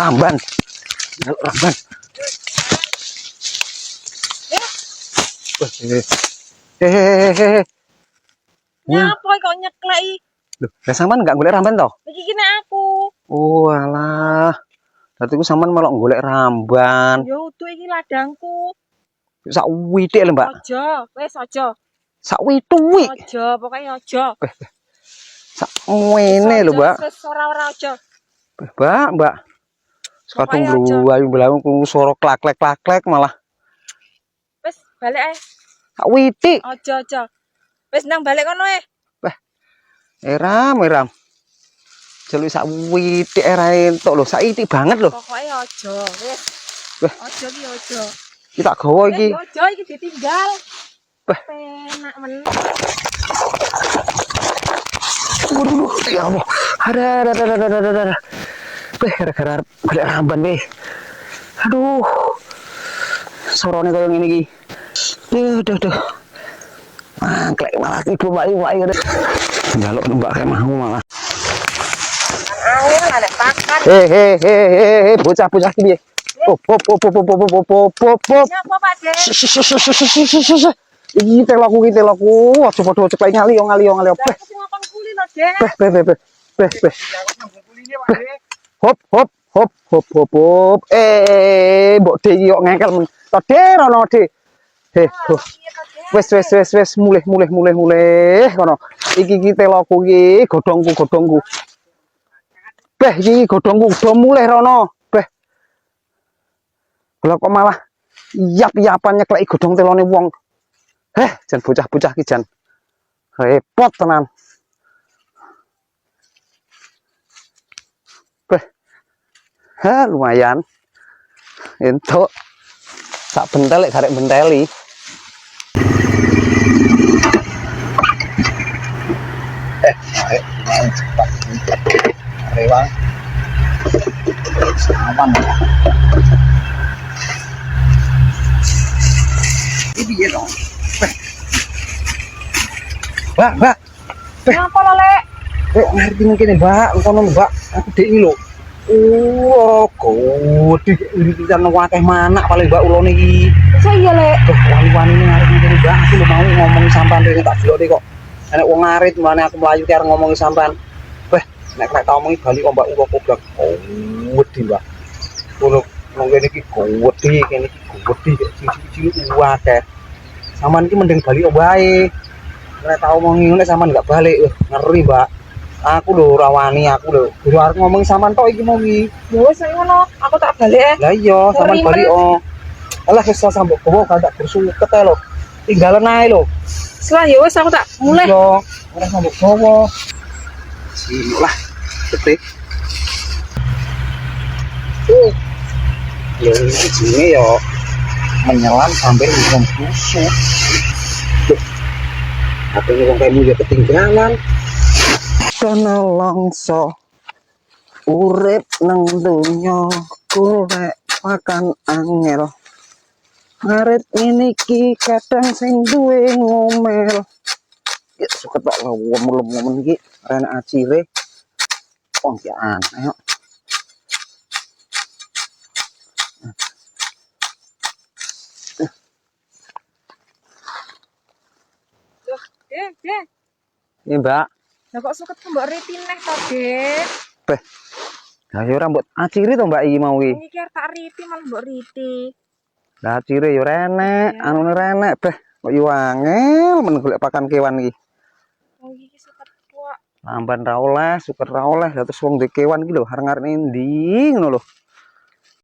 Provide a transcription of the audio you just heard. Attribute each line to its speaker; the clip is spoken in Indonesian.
Speaker 1: Ramban. Ramban. Hehehe.
Speaker 2: Nyapa kok nyekleki?
Speaker 1: Loh, lah sampean enggak golek ramban toh?
Speaker 2: Iki kene aku.
Speaker 1: Oh, alah. Berarti ku sampean melok golek ramban.
Speaker 2: Ya utuh iki ladangku.
Speaker 1: Sak witik lho, Mbak.
Speaker 2: Aja, wis aja.
Speaker 1: Sak wituk.
Speaker 2: Aja, pokoknya aja.
Speaker 1: Sak ngene lho, Mbak.
Speaker 2: Wis ora aja.
Speaker 1: Mbak. Kadung
Speaker 2: Pokoknya aja.
Speaker 1: mlayu mlayu ku suara klak-klek malah.
Speaker 2: Wis balik ae.
Speaker 1: Sak witik.
Speaker 2: Aja. Wis nang balik kono ae.
Speaker 1: Eram. Jeluk sak witik era entuk lho, sak itik banget lho.
Speaker 2: Pokoknya aja, wis.
Speaker 1: Weh.
Speaker 2: Aja ki aja.
Speaker 1: Iki tak gawa iki.
Speaker 2: Aja iki ditinggal.
Speaker 1: Weh.
Speaker 2: Penak men.
Speaker 1: Waduh, ya Allah. Ada. Gara-gara golek ramban weh. Aduh. Sorone koyo ngene iki. Duh. Mangklek malah iki wae. Njaluk mbak kayak mau malah.
Speaker 2: Angin ada pakan.
Speaker 1: Bocah iki piye? Pop.
Speaker 2: Nyapa Pak De?
Speaker 1: Iki teloku. Aja padha ceklek ngali yo.
Speaker 2: Aku sing ngakon kuli lho, De.
Speaker 1: Hop. Mbok De iki yo ngekel men. To De rono De. Wes mulih kono. Iki teloku iki godhongku. Iki godhongku do mulih rono. Lah kok malah yap-yapan nyekleki godhong telone wong. Jan bocah-bocah ki jan repot tenan. Lumayan. Entuk sak bentel lek garek benteli. Rewang. Aman. Ini dia dong. Mbak.
Speaker 2: Nyapa lho, Lek?
Speaker 1: Ngerti mungkin ya, Mbak. Kono, Mbak. Aku dek iki lho. Gede irisan wakeh manak paling Mbak ulone iki.
Speaker 2: Iso iya, Lek.
Speaker 1: Wani-wani ngarep ngene Mbak. Aku lho mau ngomong sampean rene tak delok kok. Nek wong ngarit mlane aku mlayu ki arep ngomongi sampean. Nek tak omongi bali kok Mbak ulo koblak. Gede, Mbak. Ngono ngene iki gede kene iki gede cilik-cilik wakeh. Sampean iki mending bali kok wae. Nek tak omongi ngene sampean enggak balik. Ngeri, Mbak. Aku lho ora wani aku lho. Guru arep ngomong sampean tok iki mau iki.
Speaker 2: Ya wis ngono, aku tak balik.
Speaker 1: Lah iya, sampean bali Alah wis sambok gowo gak tak bersuket ae lho. Tinggalen ae lho.
Speaker 2: Selah ya wis aku tak mulai.
Speaker 1: Iya, ora sambok gowo. Sini lah, detik. Ya iki jenenge ya menyelam sampai wong busuk. Apa wong kamu ya ketinggalan. Sono longso urip nang donya golek makan angel ngarit ini ki kadang sing duwe ngomel ya suka tok lemu-lemu iki rene acire wong ki aneh kok
Speaker 2: De.
Speaker 1: ini Mbak.
Speaker 2: Lah kok suket mbok riti neh to, De?
Speaker 1: Lah ya ora mbok aciri to Mbak iki mau iki.
Speaker 2: Iki arep tak riti malah mbok riti.
Speaker 1: Lah acire ya renek, anune renek kok yo angel men golek pakan kewan iki.
Speaker 2: Oh iki suket tuak.
Speaker 1: Lamban ra oleh, suket ra oleh, terus wong ndek kewan iki lho arep ngarep endi ngono lho.